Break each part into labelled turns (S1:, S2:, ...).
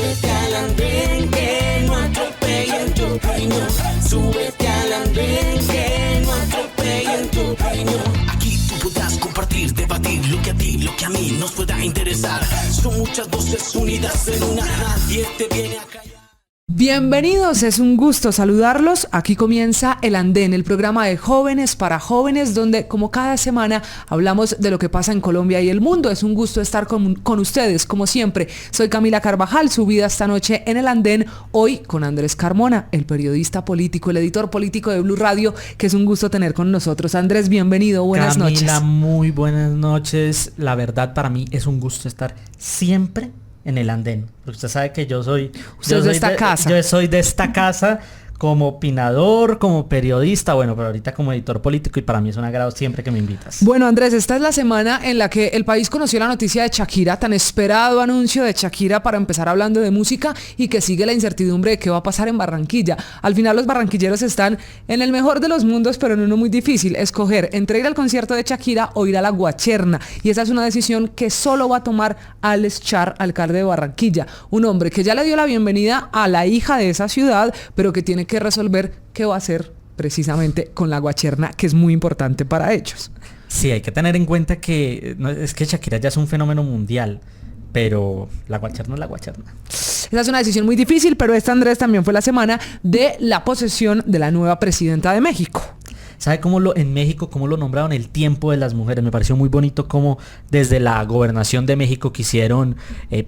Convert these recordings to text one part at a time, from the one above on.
S1: Súbete al andén que no atropellen tu opinión. Súbete al andén que no atropellen tu opinión. Aquí tú podrás compartir, debatir lo que a ti, lo que a mí nos pueda interesar. Son muchas voces unidas en una, nadie te viene a callar.
S2: Bienvenidos, es un gusto saludarlos. Aquí comienza El Andén, el programa de jóvenes para jóvenes, donde como cada semana hablamos de lo que pasa en Colombia y el mundo. Es un gusto estar con ustedes, como siempre. Soy Camila Carvajal, subida esta noche en El Andén, hoy con Andrés Carmona, el periodista político, el editor político de Blue Radio, que es un gusto tener con nosotros. Andrés, bienvenido, buenas noches.
S3: Camila, muy buenas noches. La verdad, para mí es un gusto estar siempre en El Andén, porque usted sabe que yo soy de esta casa como opinador, como periodista, bueno, pero ahorita como editor político, y para mí es un agrado siempre que me invitas.
S2: Bueno, Andrés, esta es la semana en la que el país conoció la noticia de Shakira, tan esperado anuncio de Shakira para empezar hablando de música, y que sigue la incertidumbre de qué va a pasar en Barranquilla. Al final los barranquilleros están en el mejor de los mundos, pero en uno muy difícil, escoger entre ir al concierto de Shakira o ir a la Guacherna, y esa es una decisión que solo va a tomar Alex Char, alcalde de Barranquilla, un hombre que ya le dio la bienvenida a la hija de esa ciudad, pero que tiene que resolver qué va a hacer precisamente con la Guacherna, que es muy importante para ellos.
S3: Sí, hay que tener en cuenta que es que Shakira ya es un fenómeno mundial, pero la Guacherna es la Guacherna.
S2: Esa es una decisión muy difícil, pero esta, Andrés, también fue la semana de la posesión de la nueva presidenta de México.
S3: ¿Sabe en México cómo lo nombraron el tiempo de las mujeres? Me pareció muy bonito cómo desde la gobernación de México quisieron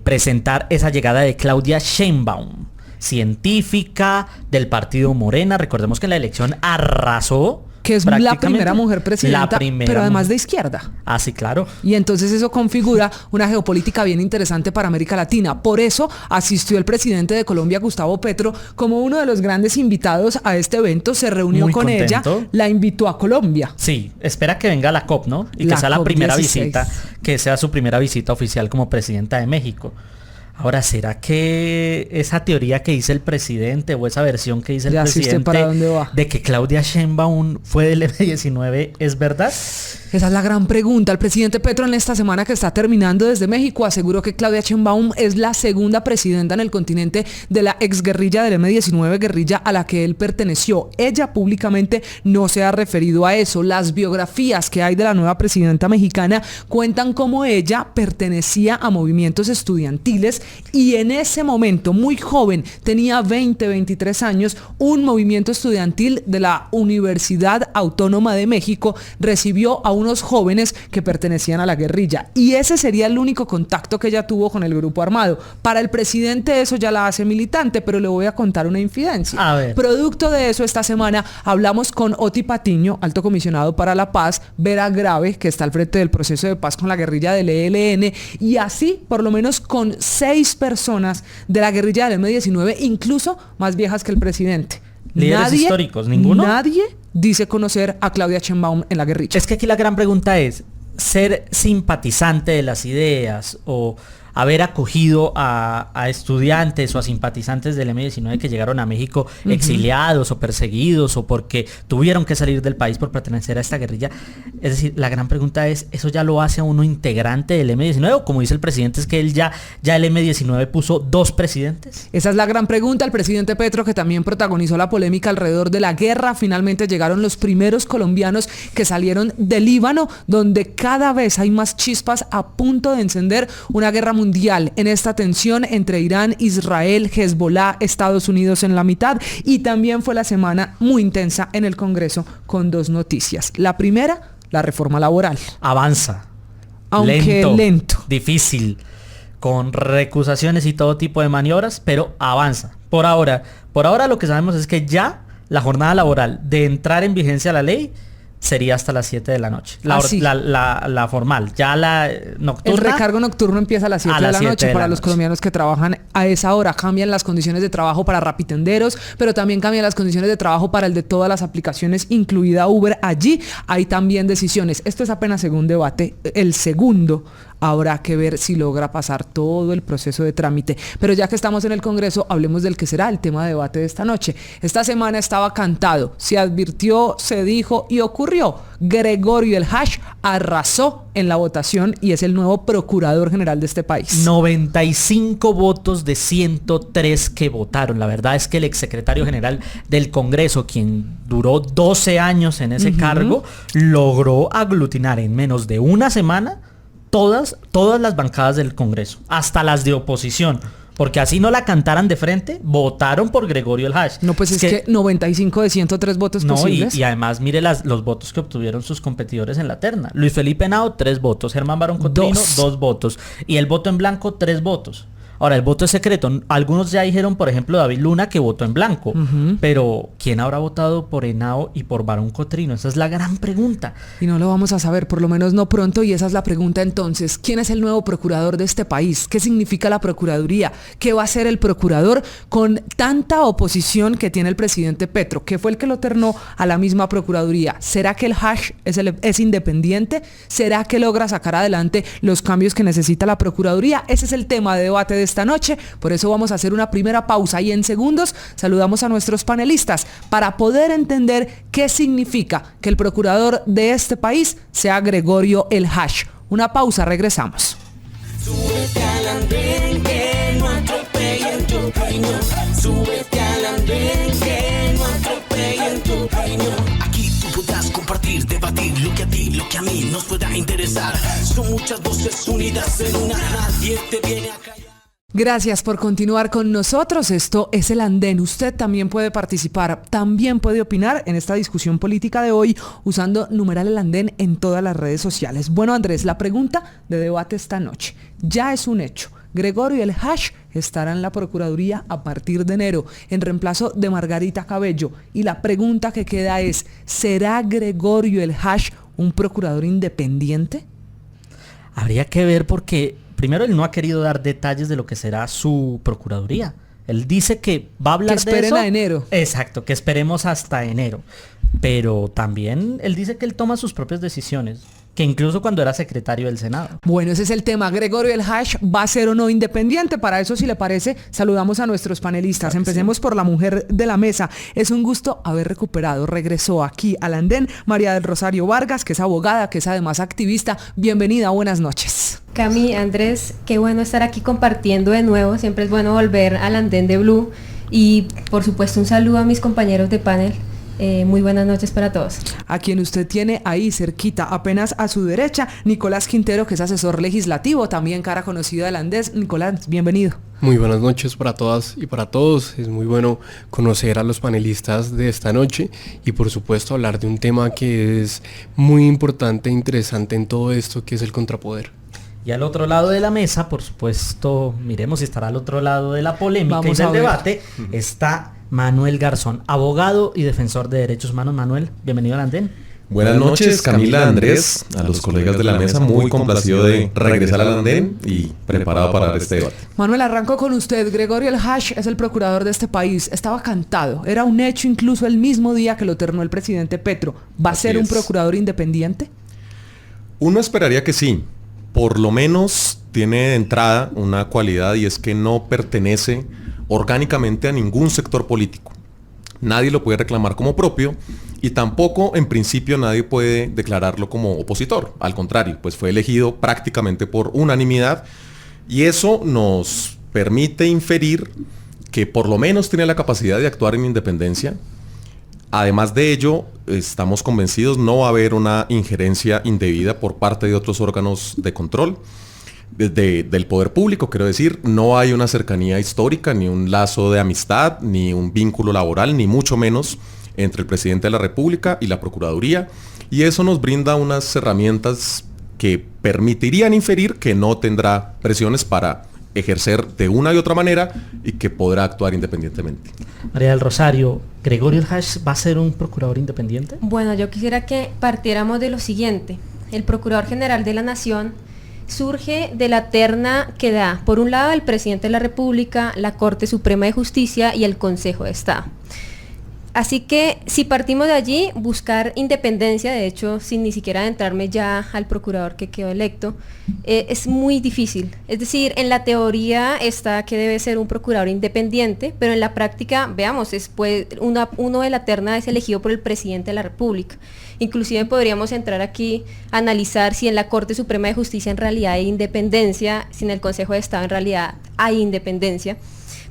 S3: presentar esa llegada de Claudia Sheinbaum, científica del partido Morena. Recordemos que en la elección arrasó.
S2: Que es la primera mujer presidenta, pero además de izquierda.
S3: Ah, sí, claro.
S2: Y entonces eso configura una geopolítica bien interesante para América Latina. Por eso asistió el presidente de Colombia, Gustavo Petro, como uno de los grandes invitados a este evento. Se reunió muy con contento. Ella, la invitó a Colombia.
S3: Sí, espera que venga la COP, ¿no? Y que sea la primera visita, que sea su primera visita oficial como presidenta de México. Ahora, ¿será que esa teoría que dice el presidente o esa versión que dice el presidente
S2: para dónde va,
S3: de que Claudia Sheinbaum fue del M19 es verdad?
S2: Esa es la gran pregunta. El presidente Petro, en esta semana que está terminando desde México, aseguró que Claudia Sheinbaum es la segunda presidenta en el continente de la exguerrilla del M19, guerrilla a la que él perteneció. Ella públicamente no se ha referido a eso. Las biografías que hay de la nueva presidenta mexicana cuentan cómo ella pertenecía a movimientos estudiantiles y en ese momento, muy joven, tenía 23 años, un movimiento estudiantil de la Universidad Autónoma de México recibió a unos jóvenes que pertenecían a la guerrilla, y ese sería el único contacto que ella tuvo con el grupo armado. Para el presidente eso ya la hace militante, pero le voy a contar una infidencia.
S3: A ver.
S2: Producto de eso, esta semana hablamos con Oti Patiño, alto comisionado para la paz, Vera Grave, que está al frente del proceso de paz con la guerrilla del ELN, y así por lo menos con 6 personas de la guerrilla del M19, incluso más viejas que el presidente.
S3: Líderes históricos, ¿ninguno?
S2: Nadie dice conocer a Claudia Sheinbaum en la guerrilla.
S3: Es que aquí la gran pregunta es, ¿ser simpatizante de las ideas o haber acogido a estudiantes o a simpatizantes del M19 que llegaron a México exiliados o perseguidos o porque tuvieron que salir del país por pertenecer a esta guerrilla? Es decir, la gran pregunta es, ¿eso ya lo hace a uno integrante del M19? O como dice el presidente, es que él ya el M19 puso 2 presidentes.
S2: Esa es la gran pregunta. El presidente Petro, que también protagonizó la polémica alrededor de la guerra, finalmente llegaron los primeros colombianos que salieron del Líbano, donde cada vez hay más chispas a punto de encender una guerra mundial en esta tensión entre Irán, Israel, Hezbollah, Estados Unidos en la mitad. Y también fue la semana muy intensa en el Congreso con 2 noticias. La primera, la reforma laboral.
S3: Avanza.
S2: Aunque lento.
S3: Difícil, con recusaciones y todo tipo de maniobras, pero avanza. Por ahora lo que sabemos es que ya la jornada laboral de entrar en vigencia la ley sería hasta las 7 de la noche. La formal. Ya la nocturna.
S2: El recargo nocturno empieza a las 7 de la noche para los colombianos que trabajan a esa hora. Cambian las condiciones de trabajo para rapitenderos, pero también cambian las condiciones de trabajo para el de todas las aplicaciones, incluida Uber. Allí hay también decisiones. Esto es apenas según debate, el segundo Habrá que ver si logra pasar todo el proceso de trámite. Pero ya que estamos en el Congreso, hablemos del que será el tema de debate de esta noche. Esta semana estaba cantado, se advirtió, se dijo y ocurrió. Gregorio El Hash arrasó en la votación y es el nuevo procurador general de este país.
S3: 95 votos de 103 que votaron. La verdad es que el exsecretario general del Congreso, quien duró 12 años en ese cargo, logró aglutinar en menos de una semana todas las bancadas del Congreso, hasta las de oposición. Porque así no la cantaran de frente, votaron por Gregorio El Hash.
S2: No, pues es que 95 de 103 votos posibles.
S3: Y además mire los votos que obtuvieron sus competidores en la terna. Luis Felipe Henao, 3 votos. Germán Barón Cotrino, 2 votos. Y el voto en blanco, 3 votos. Ahora, el voto es secreto. Algunos ya dijeron, por ejemplo, David Luna, que votó en blanco. Pero, ¿quién habrá votado por Henao y por Barón Cotrino? Esa es la gran pregunta.
S2: Y no lo vamos a saber, por lo menos no pronto, y esa es la pregunta entonces. ¿Quién es el nuevo procurador de este país? ¿Qué significa la Procuraduría? ¿Qué va a hacer el procurador con tanta oposición que tiene el presidente Petro, que fue el que lo ternó a la misma Procuraduría? ¿Será que el Hash es independiente? ¿Será que logra sacar adelante los cambios que necesita la Procuraduría? Ese es el tema de debate de esta noche, por eso vamos a hacer una primera pausa y en segundos saludamos a nuestros panelistas para poder entender qué significa que el procurador de este país sea Gregorio El Hash. Una pausa, regresamos.
S1: Súbete al andén que no atropellen tu opinión. Súbete al andén que no atropellen tu opinión. Aquí tú podrás compartir, debatir lo que a ti, lo que a mí nos pueda interesar. Son muchas voces unidas en una, nadie te viene a callar.
S2: Gracias por continuar con nosotros. Esto es El Andén. Usted también puede participar, también puede opinar en esta discusión política de hoy usando numeral El Andén en todas las redes sociales. Bueno, Andrés, la pregunta de debate esta noche ya es un hecho. Gregorio El Hash estará en la Procuraduría a partir de enero en reemplazo de Margarita Cabello. Y la pregunta que queda es, ¿será Gregorio El Hash un procurador independiente?
S3: Habría que ver porque... Primero, él no ha querido dar detalles de lo que será su procuraduría. Él dice que va a hablar de eso.
S2: Que esperen a enero.
S3: Exacto, que esperemos hasta enero. Pero también él dice que él toma sus propias decisiones, que incluso cuando era secretario del Senado.
S2: Bueno, ese es el tema. Gregorio El Hash va a ser o no independiente. Para eso, si le parece, saludamos a nuestros panelistas. Empecemos por la mujer de la mesa. Es un gusto haber recuperado. Regresó aquí al Andén María del Rosario Vargas, que es abogada, que es además activista. Bienvenida, buenas noches.
S4: Cami, Andrés, qué bueno estar aquí compartiendo de nuevo. Siempre es bueno volver al Andén de Blue. Y por supuesto un saludo a mis compañeros de panel. Muy buenas noches para todos.
S2: A quien usted tiene ahí cerquita, apenas a su derecha, Nicolás Quintero, que es asesor legislativo, también cara conocida del Andés. Nicolás, bienvenido.
S5: Muy buenas noches para todas y para todos. Es muy bueno conocer a los panelistas de esta noche y por supuesto hablar de un tema que es muy importante e interesante en todo esto, que es el contrapoder.
S3: Y al otro lado de la mesa, por supuesto, miremos si estará al otro lado de la polémica y del debate, está Manuel Garzón, abogado y defensor de derechos humanos. Manuel, bienvenido al Andén.
S6: Buenas noches, Camila, Andrés, a los colegas de la mesa, muy complacido de regresar al Andén y preparado para este debate.
S2: Manuel, arranco con usted. Gregorio El Hash es el procurador de este país. Estaba cantado, era un hecho incluso el mismo día que lo ternó el presidente Petro. ¿Va a ser un procurador independiente?
S6: Uno esperaría que sí. Por lo menos tiene de entrada una cualidad y es que no pertenece orgánicamente a ningún sector político. Nadie lo puede reclamar como propio y tampoco en principio nadie puede declararlo como opositor. Al contrario, pues fue elegido prácticamente por unanimidad y eso nos permite inferir que por lo menos tiene la capacidad de actuar en independencia. Además de ello, estamos convencidos no va a haber una injerencia indebida por parte de otros órganos de control del poder público, quiero decir, no hay una cercanía histórica, ni un lazo de amistad, ni un vínculo laboral, ni mucho menos entre el presidente de la República y la Procuraduría, y eso nos brinda unas herramientas que permitirían inferir que no tendrá presiones para ejercer de una y otra manera y que podrá actuar independientemente.
S3: María del Rosario, ¿Gregorio El Hash va a ser un procurador independiente?
S4: Bueno, yo quisiera que partiéramos de lo siguiente. El Procurador General de la Nación surge de la terna que da, por un lado, el Presidente de la República, la Corte Suprema de Justicia y el Consejo de Estado. Así que si partimos de allí, buscar independencia, de hecho, sin ni siquiera adentrarme ya al procurador que quedó electo, es muy difícil. Es decir, en la teoría está que debe ser un procurador independiente, pero en la práctica, veamos, uno de la terna es elegido por el presidente de la República. Inclusive podríamos entrar aquí a analizar si en la Corte Suprema de Justicia en realidad hay independencia, si en el Consejo de Estado en realidad hay independencia.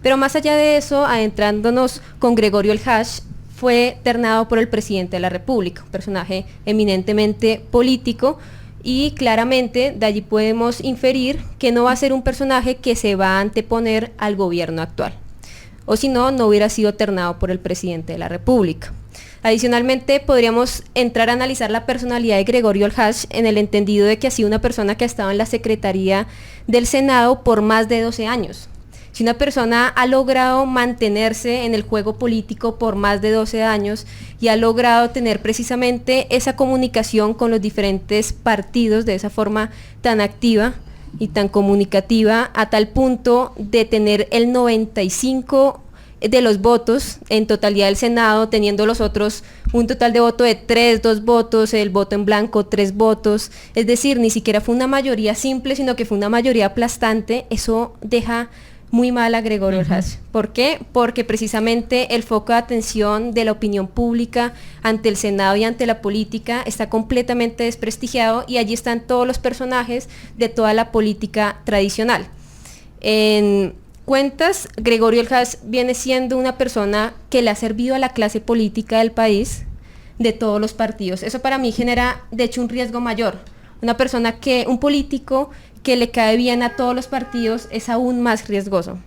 S4: Pero más allá de eso, adentrándonos con Gregorio El Hach, fue ternado por el presidente de la República, un personaje eminentemente político, y claramente de allí podemos inferir que no va a ser un personaje que se va a anteponer al gobierno actual, o si no, no hubiera sido ternado por el presidente de la República. Adicionalmente, podríamos entrar a analizar la personalidad de Gregorio El Hach en el entendido de que ha sido una persona que ha estado en la Secretaría del Senado por más de 12 años. Si una persona ha logrado mantenerse en el juego político por más de 12 años y ha logrado tener precisamente esa comunicación con los diferentes partidos de esa forma tan activa y tan comunicativa, a tal punto de tener el 95% de los votos en totalidad del Senado, teniendo los otros un total de voto de 3, 2 votos, el voto en blanco 3 votos, es decir, ni siquiera fue una mayoría simple, sino que fue una mayoría aplastante. Eso deja muy mal a Gregorio El Hach. ¿Por qué? Porque precisamente el foco de atención de la opinión pública ante el Senado y ante la política está completamente desprestigiado, y allí están todos los personajes de toda la política tradicional. En cuentas, Gregorio El Hach viene siendo una persona que le ha servido a la clase política del país, de todos los partidos. Eso para mí genera, de hecho, un riesgo mayor. Un político que le cae bien a todos los partidos es aún más riesgoso.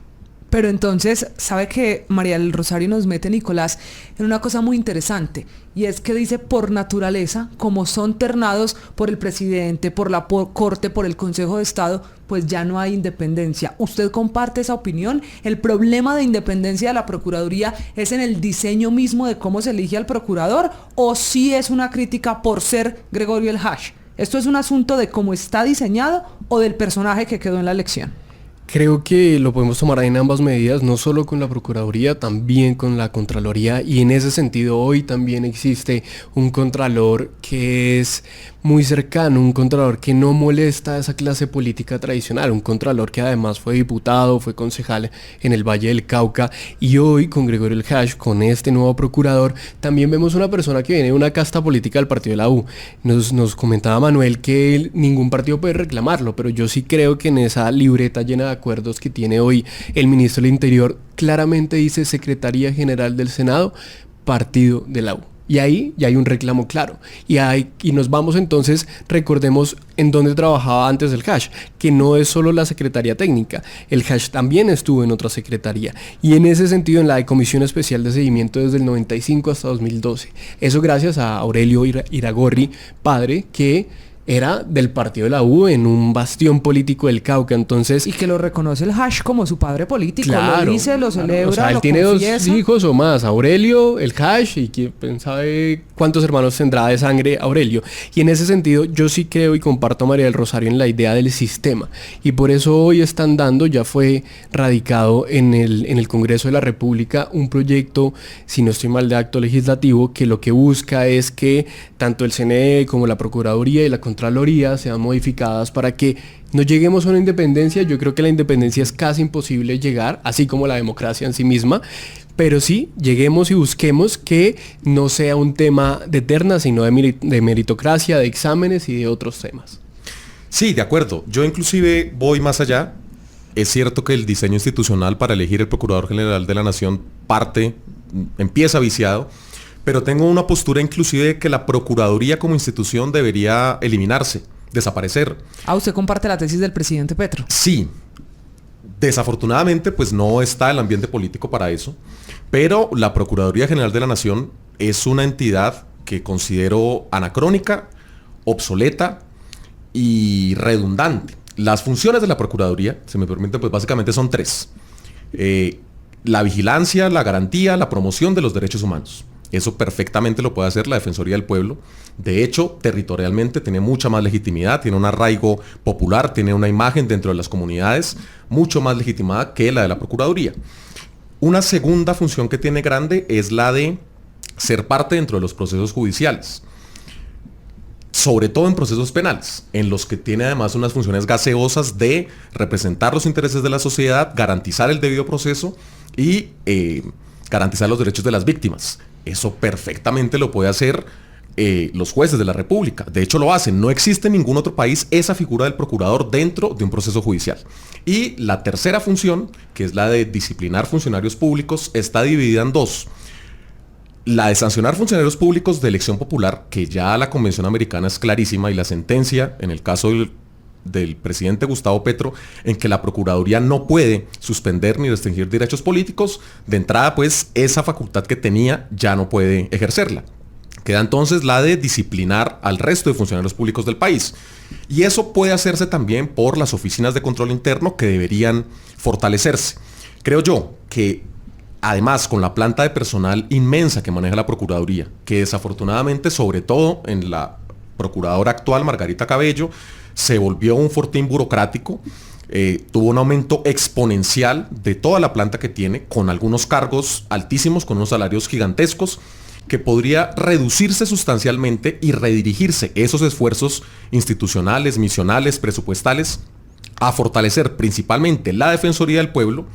S2: Pero entonces, ¿sabe que María del Rosario nos mete, Nicolás, en una cosa muy interesante? Y es que dice, por naturaleza, como son ternados por el presidente, por la Corte, por el Consejo de Estado, pues ya no hay independencia. ¿Usted comparte esa opinión? ¿El problema de independencia de la Procuraduría es en el diseño mismo de cómo se elige al procurador? ¿O sí es una crítica por ser Gregorio El Hach? ¿Esto es un asunto de cómo está diseñado o del personaje que quedó en la elección?
S5: Creo que lo podemos tomar en ambas medidas, no solo con la Procuraduría, también con la Contraloría, y en ese sentido hoy también existe un Contralor que es muy cercano, un Contralor que no molesta a esa clase política tradicional, un Contralor que además fue diputado, fue concejal en el Valle del Cauca, y hoy con Gregorio El Hach, con este nuevo Procurador, también vemos una persona que viene de una casta política del partido de la U. Nos comentaba Manuel que ningún partido puede reclamarlo, pero yo sí creo que en esa libreta llena de acuerdos que tiene hoy el ministro del Interior, claramente dice Secretaría General del Senado, partido de la U. Y ahí ya hay un reclamo claro. Y nos vamos entonces, recordemos en dónde trabajaba antes el Hach, que no es solo la Secretaría Técnica. El Hach también estuvo en otra secretaría. Y en ese sentido, en la Comisión Especial de Seguimiento desde el 95 hasta 2012. Eso gracias a Aurelio Iragorri, padre, que era del partido de la U, en un bastión político del Cauca, entonces...
S2: Y que lo reconoce el Hach como su padre político,
S5: claro,
S2: lo dice, lo celebra,
S5: o sea, él
S2: lo
S5: tiene
S2: confiesa.
S5: 2 hijos o más, Aurelio, el Hach, y quién sabe cuántos hermanos tendrá de sangre Aurelio. Y en ese sentido, yo sí creo y comparto a María del Rosario en la idea del sistema, y por eso hoy están dando, ya fue radicado en el Congreso de la República, un proyecto, si no estoy mal, de acto legislativo, que lo que busca es que tanto el CNE como la Procuraduría y la Contraloría sean modificadas para que no lleguemos a una independencia. Yo creo que la independencia es casi imposible llegar, así como la democracia en sí misma, pero sí lleguemos y busquemos que no sea un tema de terna, sino de meritocracia, de exámenes y de otros temas.
S6: Sí, de acuerdo. Yo inclusive voy más allá. Es cierto que el diseño institucional para elegir el Procurador General de la Nación empieza viciado, pero tengo una postura inclusive de que la Procuraduría como institución debería eliminarse, desaparecer.
S2: ¿Usted comparte la tesis del presidente Petro?
S6: Sí. Desafortunadamente, pues no está el ambiente político para eso, pero la Procuraduría General de la Nación es una entidad que considero anacrónica, obsoleta y redundante. Las funciones de la Procuraduría, se me permite, pues básicamente son 3. La vigilancia, la garantía, la promoción de los derechos humanos. Eso perfectamente lo puede hacer la Defensoría del Pueblo. De hecho, territorialmente tiene mucha más legitimidad, tiene un arraigo popular, tiene una imagen dentro de las comunidades mucho más legitimada que la de la Procuraduría. Una segunda función que tiene grande es la de ser parte dentro de los procesos judiciales, sobre todo en procesos penales, en los que tiene además unas funciones gaseosas de representar los intereses de la sociedad, garantizar el debido proceso y garantizar los derechos de las víctimas. Eso perfectamente lo puede hacer los jueces de la República. De hecho lo hacen. No existe en ningún otro país esa figura del procurador dentro de un proceso judicial. Y la tercera función, que es la de disciplinar funcionarios públicos, está dividida en dos. La de sancionar funcionarios públicos de elección popular, que ya la Convención Americana es clarísima, y la sentencia, en el caso del presidente Gustavo Petro, en que la Procuraduría no puede suspender ni restringir derechos políticos, de entrada pues esa facultad que tenía ya no puede ejercerla. Queda entonces la de disciplinar al resto de funcionarios públicos del país. Y eso puede hacerse también por las oficinas de control interno, que deberían fortalecerse. Creo yo que además, con la planta de personal inmensa que maneja la Procuraduría, que desafortunadamente, sobre todo en la procuradora actual, Margarita Cabello, se volvió un fortín burocrático, tuvo un aumento exponencial de toda la planta que tiene, con algunos cargos altísimos, con unos salarios gigantescos, que podría reducirse sustancialmente y redirigirse esos esfuerzos institucionales, misionales, presupuestales, a fortalecer principalmente la Defensoría del Pueblo,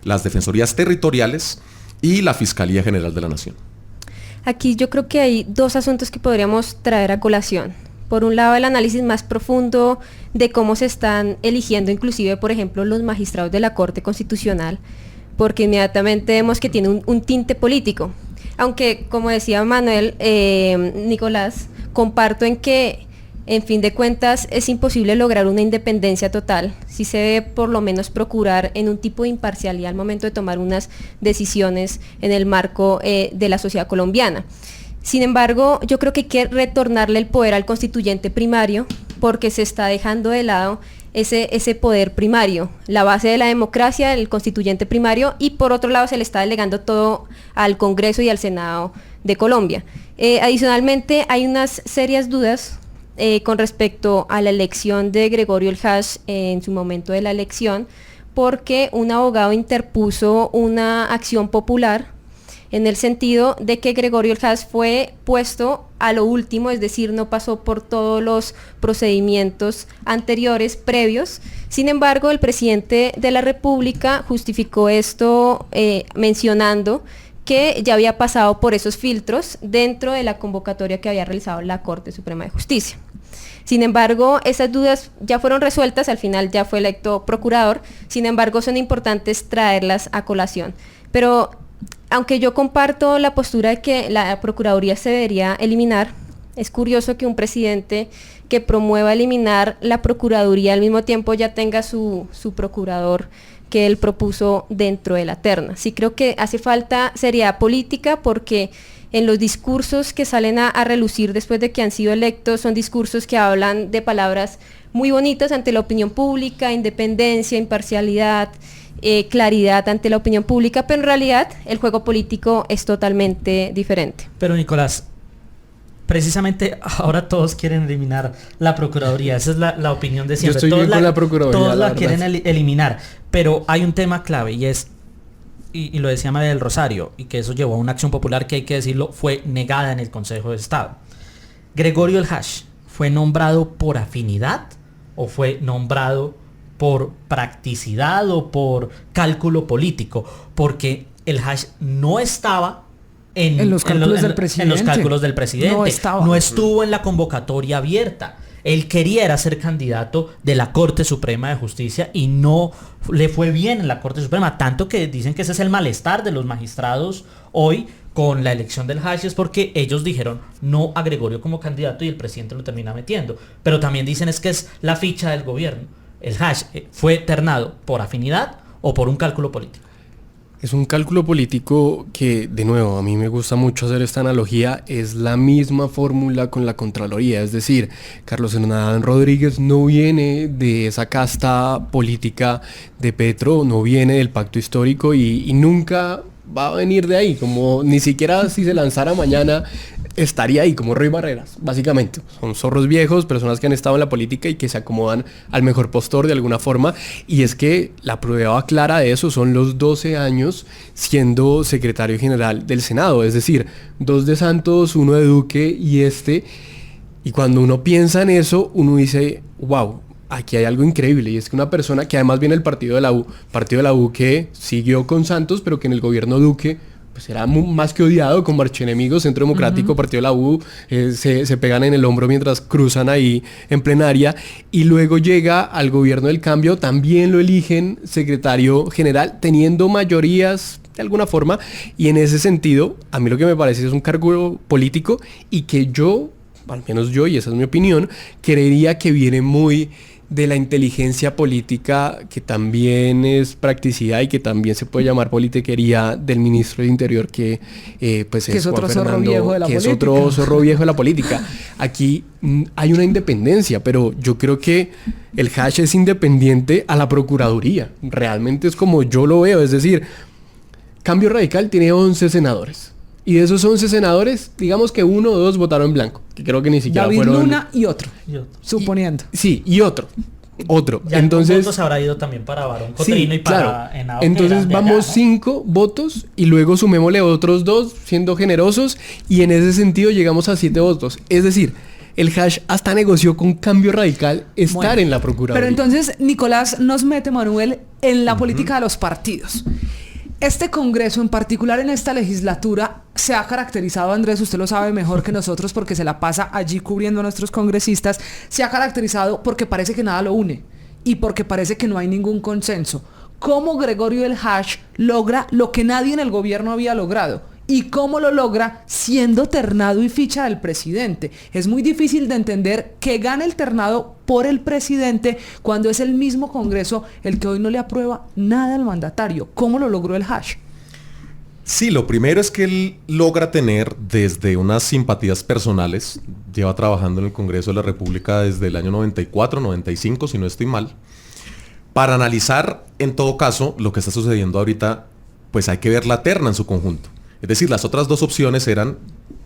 S6: las defensorías territoriales y la Fiscalía General de la Nación.
S4: Aquí yo creo que hay dos asuntos que podríamos traer a colación. Por un lado, el análisis más profundo de cómo se están eligiendo inclusive, por ejemplo, los magistrados de la Corte Constitucional, porque inmediatamente vemos que tiene un tinte político. Aunque, como decía Manuel, Nicolás, comparto en que en fin de cuentas, es imposible lograr una independencia total. Sí se debe por lo menos procurar en un tipo de imparcialidad al momento de tomar unas decisiones en el marco de la sociedad colombiana. Sin embargo, yo creo que hay que retornarle el poder al constituyente primario, porque se está dejando de lado ese poder primario, la base de la democracia, el constituyente primario, y por otro lado se le está delegando todo al Congreso y al Senado de Colombia. Adicionalmente, hay unas serias dudas con respecto a la elección de Gregorio El Hash en su momento de la elección, porque un abogado interpuso una acción popular en el sentido de que Gregorio El Hash fue puesto a lo último, es decir, no pasó por todos los procedimientos anteriores, previos. Sin embargo, el presidente de la República justificó esto mencionando que ya había pasado por esos filtros dentro de la convocatoria que había realizado la Corte Suprema de Justicia. Sin embargo, esas dudas ya fueron resueltas, al final ya fue electo procurador, sin embargo son importantes traerlas a colación. Pero aunque yo comparto la postura de que la Procuraduría se debería eliminar, es curioso que un presidente que promueva eliminar la Procuraduría al mismo tiempo ya tenga su procurador que él propuso dentro de la terna. Sí creo que hace falta seriedad política, porque en los discursos que salen a relucir después de que han sido electos son discursos que hablan de palabras muy bonitas ante la opinión pública, independencia, imparcialidad, claridad ante la opinión pública, pero en realidad el juego político es totalmente diferente.
S3: Pero Nicolás, precisamente ahora todos quieren eliminar la Procuraduría, esa es la opinión de siempre.
S5: Yo estoy bien con la Procuraduría.
S3: Todos la quieren eliminar, pero hay un tema clave y es, y lo decía María del Rosario, y que eso llevó a una acción popular que hay que decirlo, fue negada en el Consejo de Estado. ¿Gregorio El Hash fue nombrado por afinidad o fue nombrado por practicidad o por cálculo político? Porque El Hash no estaba en los cálculos del presidente. No estuvo en la convocatoria abierta. Él quería era ser candidato de la Corte Suprema de Justicia y no le fue bien en la Corte Suprema, tanto que dicen que ese es el malestar de los magistrados hoy con la elección del Hash, es porque ellos dijeron no a Gregorio como candidato y el presidente lo termina metiendo. Pero también dicen es que es la ficha del gobierno. El Hash fue ternado por afinidad o por un cálculo político.
S5: Es un cálculo político que, de nuevo, a mí me gusta mucho hacer esta analogía, es la misma fórmula con la Contraloría, es decir, Carlos Hernán Rodríguez no viene de esa casta política de Petro, no viene del pacto histórico y nunca va a venir de ahí, como ni siquiera si se lanzara mañana estaría ahí como Roy Barreras, básicamente. Son zorros viejos, personas que han estado en la política y que se acomodan al mejor postor de alguna forma. Y es que la prueba clara de eso son los 12 años siendo secretario general del Senado. Es decir, 2 de Santos, 1 de Duque y cuando uno piensa en eso, uno dice, wow, aquí hay algo increíble. Y es que una persona que además viene del partido de la U que siguió con Santos, pero que en el gobierno Duque pues era más que odiado, como archienemigo. Centro Democrático, partido de la U, se pegan en el hombro mientras cruzan ahí en plenaria, y luego llega al gobierno del cambio, también lo eligen secretario general, teniendo mayorías de alguna forma, y en ese sentido, a mí lo que me parece es un cargo político, y que yo, al menos yo, y esa es mi opinión, creería que viene muy de la inteligencia política, que también es practicidad y que también se puede llamar politiquería, del ministro del Interior, que pues
S2: que es otro
S5: Juan
S2: zorro
S5: Fernando,
S2: viejo de la
S5: que
S2: política.
S5: es otro zorro viejo de la política. Aquí hay una independencia, pero yo creo que el hash es independiente a la Procuraduría. Realmente es como yo lo veo, es decir, Cambio Radical tiene 11 senadores. Y de esos 11 senadores, digamos que 1 o 2 votaron en blanco, que creo que ni siquiera
S2: David
S5: fueron...
S2: Luna y otro, suponiendo.
S5: Y otro.
S3: Ya
S5: Entonces,
S3: votos habrá ido también para Barón Cotrino y para
S5: claro.
S3: Henao,
S5: Entonces vamos 5 votos y luego sumémosle otros 2, siendo generosos, y en ese sentido llegamos a 7 votos. Es decir, el hash hasta negoció con Cambio Radical estar en la Procuraduría.
S2: Pero entonces Nicolás nos mete, Manuel, en la política de los partidos. Este Congreso, en particular en esta legislatura, se ha caracterizado, Andrés, usted lo sabe mejor que nosotros porque se la pasa allí cubriendo a nuestros congresistas, se ha caracterizado porque parece que nada lo une y porque parece que no hay ningún consenso. ¿Cómo Gregorio del Hash logra lo que nadie en el gobierno había logrado? ¿Y cómo lo logra siendo ternado y ficha del presidente? Es muy difícil de entender que gane el ternado por el presidente cuando es el mismo Congreso el que hoy no le aprueba nada al mandatario. ¿Cómo lo logró el Hash?
S6: Sí, lo primero es que él logra tener desde unas simpatías personales, lleva trabajando en el Congreso de la República desde el año 94, 95, si no estoy mal, para analizar en todo caso lo que está sucediendo ahorita, pues hay que ver la terna en su conjunto. Es decir, las otras 2 opciones eran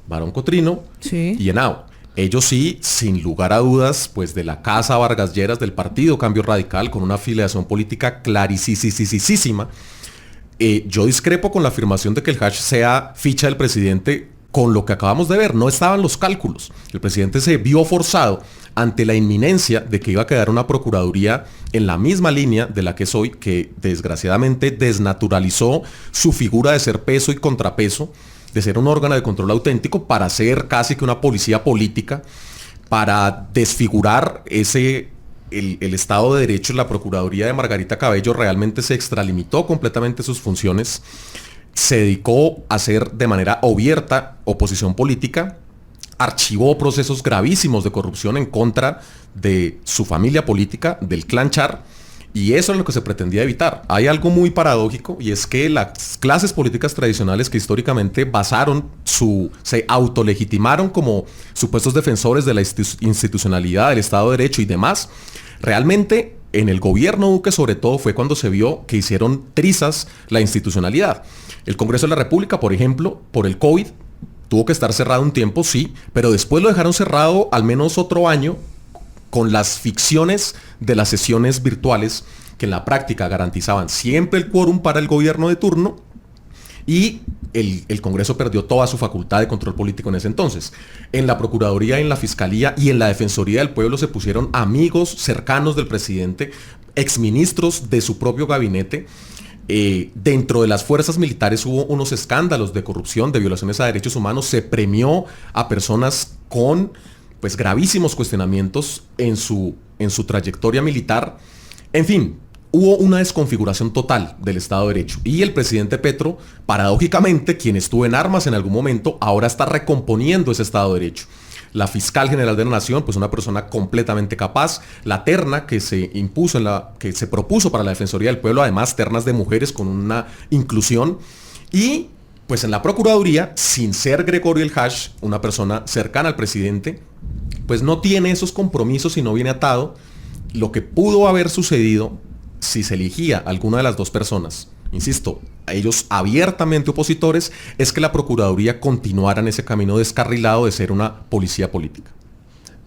S6: Barón Cotrino y Henao. Ellos sí, sin lugar a dudas, pues de la casa Vargas Lleras, del partido Cambio Radical, con una afiliación política clarísima. Yo discrepo con la afirmación de que el hash sea ficha del presidente con lo que acabamos de ver. No estaban los cálculos. El presidente se vio forzado ante la inminencia de que iba a quedar una procuraduría en la misma línea de la que es hoy, que desgraciadamente desnaturalizó su figura de ser peso y contrapeso, de ser un órgano de control auténtico, para ser casi que una policía política, para desfigurar el Estado de Derecho. La Procuraduría de Margarita Cabello realmente se extralimitó completamente sus funciones, se dedicó a hacer de manera abierta oposición política, archivó procesos gravísimos de corrupción en contra de su familia política, del clan Char, y eso es lo que se pretendía evitar. Hay algo muy paradójico, y es que las clases políticas tradicionales que históricamente se autolegitimaron como supuestos defensores de la institucionalidad, del Estado de Derecho y demás, realmente en el gobierno Duque sobre todo fue cuando se vio que hicieron trizas la institucionalidad. El Congreso de la República, por ejemplo, por el COVID, tuvo que estar cerrado un tiempo, sí, pero después lo dejaron cerrado al menos otro año con las ficciones de las sesiones virtuales que en la práctica garantizaban siempre el quórum para el gobierno de turno, y el Congreso perdió toda su facultad de control político en ese entonces. En la Procuraduría, en la Fiscalía y en la Defensoría del Pueblo se pusieron amigos cercanos del presidente, exministros de su propio gabinete. Dentro de las fuerzas militares hubo unos escándalos de corrupción, de violaciones a derechos humanos. Se premió a personas con pues gravísimos cuestionamientos en su trayectoria militar. En fin, hubo una desconfiguración total del Estado de Derecho. Y el presidente Petro, paradójicamente, quien estuvo en armas en algún momento, ahora está recomponiendo ese Estado de Derecho. La fiscal general de la Nación, pues una persona completamente capaz. La terna que se impuso, que se propuso para la Defensoría del Pueblo, además ternas de mujeres con una inclusión. Y pues en la Procuraduría, sin ser Gregorio el Hash, una persona cercana al presidente, pues no tiene esos compromisos y no viene atado. Lo que pudo haber sucedido si se elegía alguna de las dos personas, insisto, a ellos abiertamente opositores, es que la Procuraduría continuara en ese camino descarrilado de ser una policía política.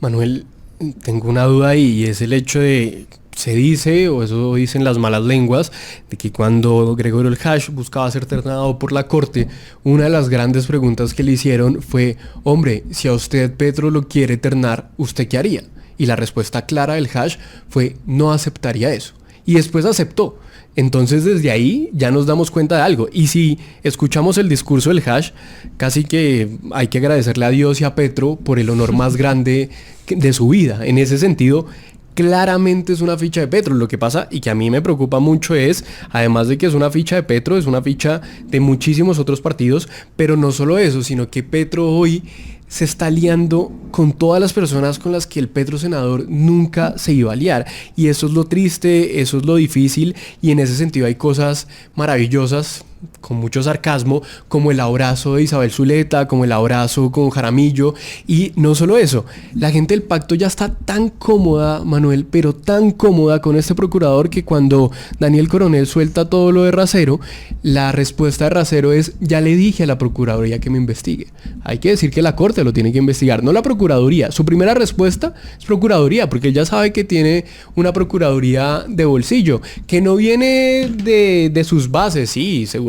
S5: Manuel, tengo una duda ahí, y es el hecho de, se dice, o eso dicen las malas lenguas, de que cuando Gregorio El Hash buscaba ser ternado por la corte, una de las grandes preguntas que le hicieron fue, hombre, si a usted Petro lo quiere ternar, ¿usted qué haría? Y la respuesta clara del Hash fue, no aceptaría eso. Y después aceptó. Entonces desde ahí ya nos damos cuenta de algo. Y si escuchamos el discurso del Hash, casi que hay que agradecerle a Dios y a Petro por el honor más grande de su vida. En ese sentido, claramente es una ficha de Petro. Lo que pasa y que a mí me preocupa mucho es, además de que es una ficha de Petro, es una ficha de muchísimos otros partidos, pero no solo eso, sino que Petro hoy se está aliando con todas las personas con las que el Petro senador nunca se iba a aliar. Y eso es lo triste, eso es lo difícil, y en ese sentido hay cosas maravillosas, con mucho sarcasmo, como el abrazo de Isabel Zuleta, como el abrazo con Jaramillo, y no solo eso, la gente del pacto ya está tan cómoda, Manuel, pero tan cómoda con este procurador, que cuando Daniel Coronel suelta todo lo de Racero, la respuesta de Racero es, ya le dije a la Procuraduría que me investigue. Hay que decir que la Corte lo tiene que investigar, no la Procuraduría. Su primera respuesta es Procuraduría, porque él ya sabe que tiene una Procuraduría de bolsillo, que no viene de sus bases, sí, seguramente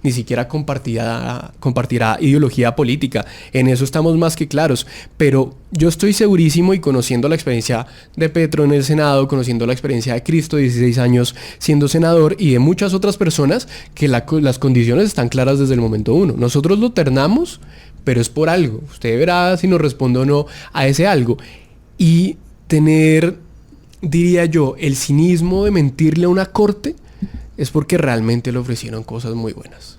S5: ni siquiera compartirá ideología política, en eso estamos más que claros, pero yo estoy segurísimo, y conociendo la experiencia de Petro en el Senado, conociendo la experiencia de Cristo, 16 años siendo senador, y de muchas otras personas, que las condiciones están claras desde el momento uno. Nosotros lo ternamos, pero es por algo. Usted verá si nos responde o no a ese algo. Y tener, diría yo, el cinismo de mentirle a una corte es porque realmente le ofrecieron cosas muy buenas.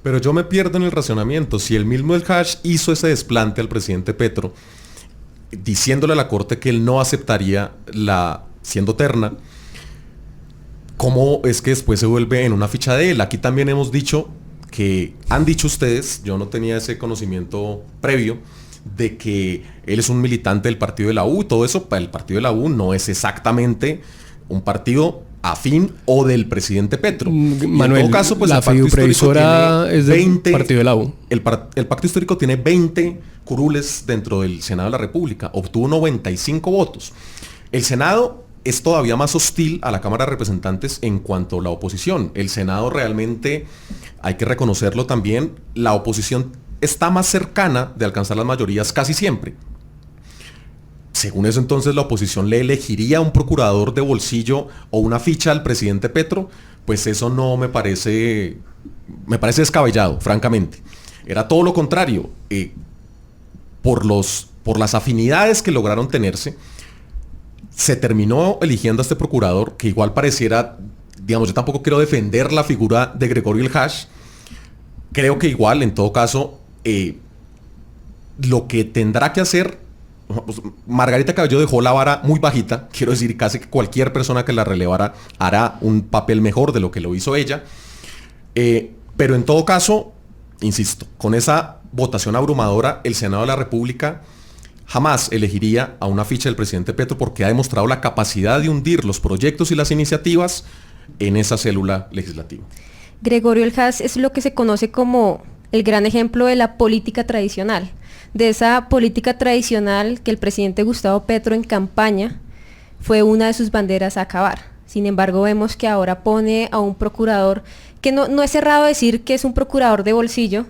S6: Pero yo me pierdo en el razonamiento. Si el mismo El Hash hizo ese desplante al presidente Petro, diciéndole a la corte que él no aceptaría siendo terna, ¿cómo es que después se vuelve en una ficha de él? Aquí también hemos dicho que han dicho ustedes, yo no tenía ese conocimiento previo, de que él es un militante del partido de la U, y todo eso, para el partido de la U no es exactamente un partido afín o del presidente Petro.
S5: Manuel,
S6: en todo caso, pues
S5: la
S6: el pacto histórico tiene
S5: es del partido de la U.
S6: El pacto histórico tiene 20 curules dentro del Senado de la República, obtuvo 95 votos. El Senado es todavía más hostil a la Cámara de Representantes en cuanto a la oposición. El Senado realmente, hay que reconocerlo también, la oposición está más cercana de alcanzar las mayorías casi siempre. Según eso, entonces, la oposición le elegiría un procurador de bolsillo o una ficha al presidente Petro. Pues eso no me parece descabellado, francamente. Era todo lo contrario. Por las afinidades que lograron tenerse, se terminó eligiendo a este procurador, que igual pareciera, digamos, yo tampoco quiero defender la figura de Gregorio El Hash. Creo que igual, en todo caso, lo que tendrá que hacer, pues, Margarita Cabello dejó la vara muy bajita, quiero decir, casi que cualquier persona que la relevara hará un papel mejor de lo que lo hizo ella, pero en todo caso, insisto, con esa votación abrumadora, el Senado de la República jamás elegiría a una ficha del presidente Petro, porque ha demostrado la capacidad de hundir los proyectos y las iniciativas en esa célula legislativa.
S4: Gregorio El Hash es lo que se conoce como el gran ejemplo de la política tradicional, de esa política tradicional que el presidente Gustavo Petro en campaña fue una de sus banderas a acabar. Sin embargo, vemos que ahora pone a un procurador que no es errado decir que es un procurador de bolsillo,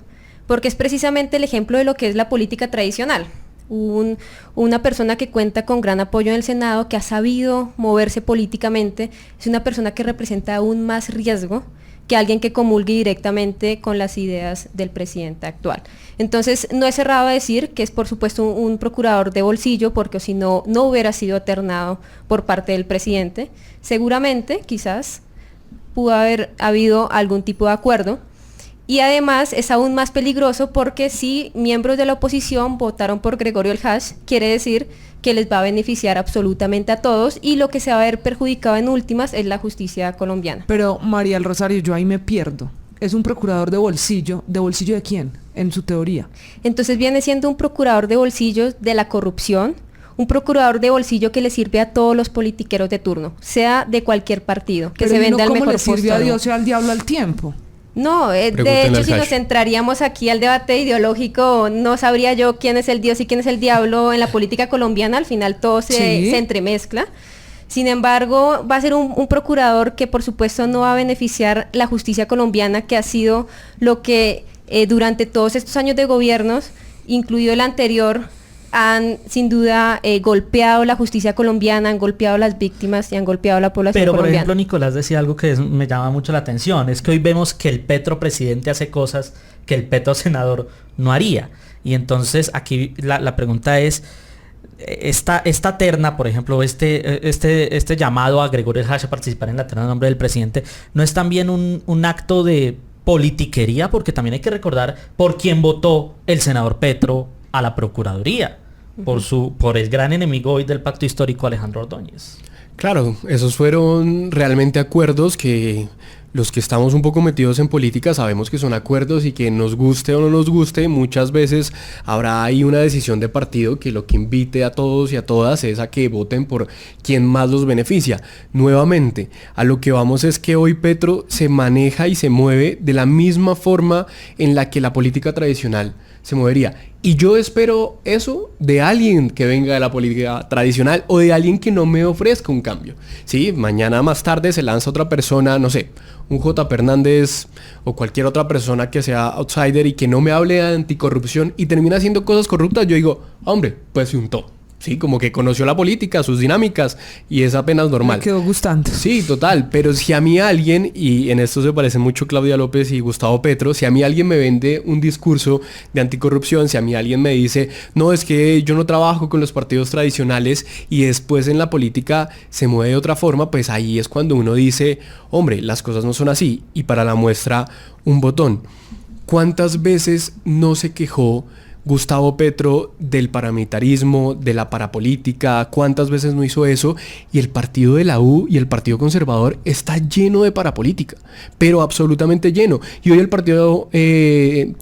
S4: porque es precisamente el ejemplo de lo que es la política tradicional. Una persona que cuenta con gran apoyo en el Senado, que ha sabido moverse políticamente, es una persona que representa aún más riesgo que alguien que comulgue directamente con las ideas del presidente actual. Entonces, no es errado decir que es, por supuesto, un procurador de bolsillo, porque si no, no hubiera sido ternado por parte del presidente. Seguramente, quizás, pudo haber habido algún tipo de acuerdo. Y además es aún más peligroso porque si miembros de la oposición votaron por Gregorio El Hash, quiere decir que les va a beneficiar absolutamente a todos, y lo que se va a ver perjudicado en últimas es la justicia colombiana.
S2: Pero María del Rosario, yo ahí me pierdo. ¿Es un procurador de bolsillo? ¿De bolsillo de quién? En su teoría.
S4: Entonces viene siendo un procurador de bolsillo de la corrupción, un procurador de bolsillo que le sirve a todos los politiqueros de turno, sea de cualquier partido, que se venda al mejor
S2: le sirve
S4: postor.
S2: a Dios y al diablo al tiempo?
S4: No, de
S5: Pregúntenle
S4: hecho,
S5: al
S4: si nos
S5: Hash.
S4: entraríamos aquí al debate ideológico, no sabría yo quién es el Dios y quién es el diablo en la política colombiana. Al final todo
S2: Sí.
S4: se entremezcla. Sin embargo, va a ser un procurador que por supuesto no va a beneficiar la justicia colombiana, que ha sido lo que durante todos estos años de gobiernos, incluido el anterior, han sin duda golpeado la justicia colombiana, han golpeado a las víctimas y han golpeado a la población
S3: Pero por
S4: colombiana.
S3: ejemplo, Nicolás decía algo que me llama mucho la atención, es que hoy vemos que el Petro presidente hace cosas que el Petro senador no haría. Y entonces aquí la pregunta es, esta terna, por ejemplo, este llamado a Gregorio Hash a participar en la terna en nombre del presidente, ¿no es también un acto de politiquería? Porque también hay que recordar por quién votó el senador Petro a la Procuraduría, por el gran enemigo hoy del pacto histórico, Alejandro Ordóñez.
S5: Claro, esos fueron realmente acuerdos que los que estamos un poco metidos en política sabemos que son acuerdos y que nos guste o no nos guste, muchas veces habrá ahí una decisión de partido que lo que invite a todos y a todas es a que voten por quien más los beneficia. Nuevamente, a lo que vamos es que hoy Petro se maneja y se mueve de la misma forma en la que la política tradicional se movería. Y yo espero eso de alguien que venga de la política tradicional o de alguien que no me ofrezca un cambio. Sí, mañana más tarde se lanza otra persona, no sé, un J. Hernández o cualquier otra persona que sea outsider y que no me hable de anticorrupción y termina haciendo cosas corruptas, yo digo, hombre, pues se untó. Sí, como que conoció la política, sus dinámicas y es apenas normal.
S2: Me quedó gustando.
S5: Sí, total, pero si a mí alguien, y en esto se parecen mucho Claudia López y Gustavo Petro, si a mí alguien me vende un discurso de anticorrupción, si a mí alguien me dice, no, es que yo no trabajo con los partidos tradicionales y después en la política se mueve de otra forma, pues ahí es cuando uno dice, hombre, las cosas no son así. Y para la muestra, un botón. ¿Cuántas veces no se quejó Gustavo Petro del paramilitarismo, de la parapolítica? ¿Cuántas veces no hizo eso? Y el partido de la U y el Partido Conservador está lleno de parapolítica, pero absolutamente lleno. Y hoy el Partido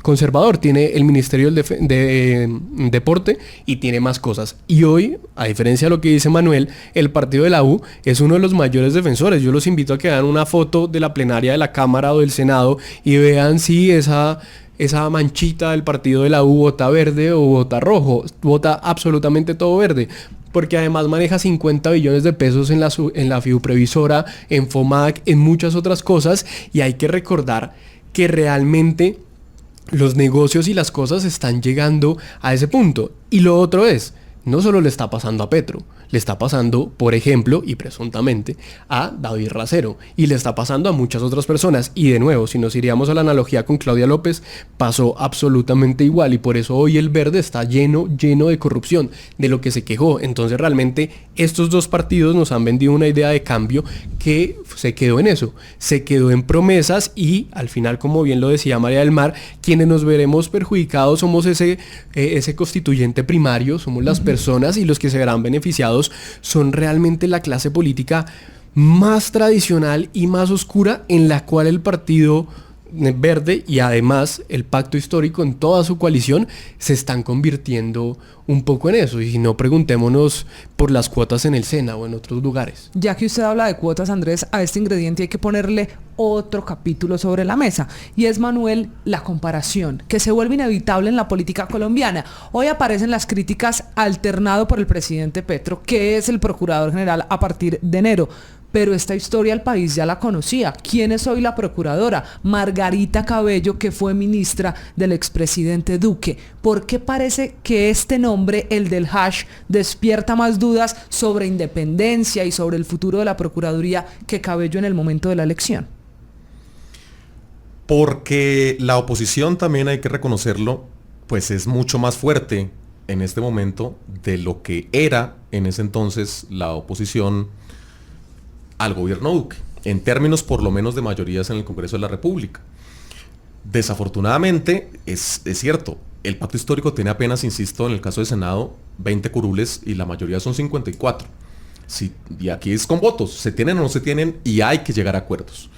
S5: Conservador tiene el Ministerio de Deporte y tiene más cosas. Y hoy, a diferencia de lo que dice Manuel, el partido de la U es uno de los mayores defensores. Yo los invito a que vean una foto de la plenaria de la Cámara o del Senado y vean si esa manchita del partido de la U vota verde o vota rojo, vota absolutamente todo verde, porque además maneja 50 billones de pesos en la fiduprevisora, en FOMAC, en muchas otras cosas, y hay que recordar que realmente los negocios y las cosas están llegando a ese punto. Y lo otro es, no solo le está pasando a Petro, le está pasando, por ejemplo, y presuntamente, a David Racero, y le está pasando a muchas otras personas. Y de nuevo, si nos iríamos a la analogía con Claudia López, pasó absolutamente igual, y por eso hoy el verde está lleno de corrupción, de lo que se quejó. Entonces realmente estos dos partidos nos han vendido una idea de cambio que se quedó en eso, se quedó en promesas, y al final, como bien lo decía María del Mar, quienes nos veremos perjudicados somos ese constituyente primario, somos las personas, y los que se verán beneficiados son realmente la clase política más tradicional y más oscura, en la cual el partido verde y además el pacto histórico en toda su coalición se están convirtiendo un poco en eso. Y si no, preguntémonos por las cuotas en el SENA o en otros lugares.
S2: Ya que usted habla de cuotas, Andrés, a este ingrediente hay que ponerle otro capítulo sobre la mesa, y es, Manuel, la comparación, que se vuelve inevitable en la política colombiana. Hoy aparecen las críticas alternado por el presidente Petro, que es el procurador general a partir de enero. Pero esta historia el país ya la conocía. ¿Quién es hoy la procuradora? Margarita Cabello, que fue ministra del expresidente Duque. ¿Por qué parece que este nombre, el del Hash, despierta más dudas sobre independencia y sobre el futuro de la Procuraduría que Cabello en el momento de la elección?
S6: Porque la oposición, también hay que reconocerlo, pues es mucho más fuerte en este momento de lo que era en ese entonces la oposición al gobierno Duque, en términos por lo menos de mayorías en el Congreso de la República. Desafortunadamente, es cierto, el pacto histórico tiene apenas, insisto, en el caso del Senado, 20 curules y la mayoría son 54. Sí, y aquí es con votos, se tienen o no se tienen, y hay que llegar a acuerdos.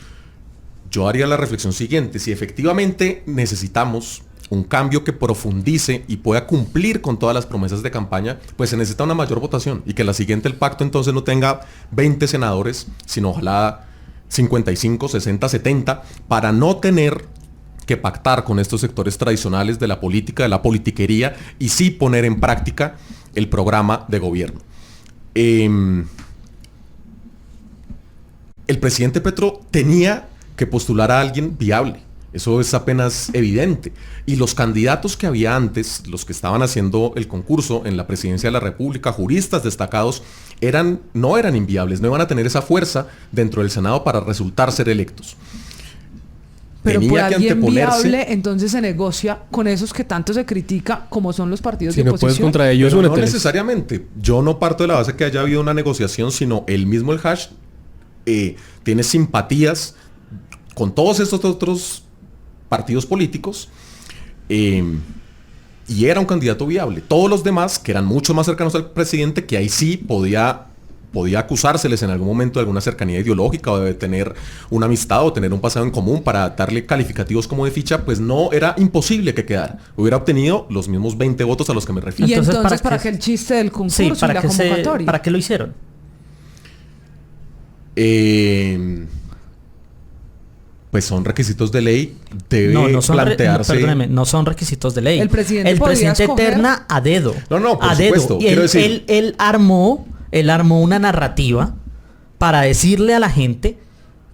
S6: Yo haría la reflexión siguiente: si efectivamente necesitamos un cambio que profundice y pueda cumplir con todas las promesas de campaña, pues se necesita una mayor votación y que la siguiente, el pacto entonces no tenga 20 senadores, sino ojalá 55, 60, 70, para no tener que pactar con estos sectores tradicionales de la política, de la politiquería, y sí poner en práctica el programa de gobierno. El presidente Petro tenía que postular a alguien viable. Eso es apenas evidente. Y los candidatos que había antes, los que estaban haciendo el concurso en la presidencia de la República, juristas destacados, no eran inviables, no iban a tener esa fuerza dentro del Senado para resultar ser electos.
S2: Pero por
S6: Tenía que
S2: alguien
S6: anteponerse.
S2: viable, entonces se negocia con esos que tanto se critica, como son los partidos
S5: Si
S2: de
S5: no puedes
S2: oposición.
S5: contra ellos,
S6: Pero no
S5: úneteles.
S6: necesariamente. Yo no parto de la base que haya habido una negociación, sino el mismo el Hash tiene simpatías con todos estos otros partidos políticos y era un candidato viable. Todos los demás, que eran mucho más cercanos al presidente, que ahí sí podía acusárseles en algún momento de alguna cercanía ideológica o de tener una amistad o tener un pasado en común para darle calificativos como de ficha, pues no, era imposible que quedara. Hubiera obtenido los mismos 20 votos a los que me refiero.
S2: Y entonces,
S3: Entonces,
S2: ¿para
S3: ¿para
S2: qué
S3: qué?
S2: el chiste del concurso
S3: Sí,
S2: y la convocatoria?
S3: ¿para qué lo hicieron?
S6: Pues son requisitos de ley. Debe
S3: No son
S6: plantearse.
S3: perdóneme, no son requisitos de ley.
S2: El presidente podría escoger.
S3: terna a dedo.
S6: No, por
S3: a dedo.
S6: supuesto,
S3: Y
S6: quiero decir-
S3: él armó una narrativa para decirle a la gente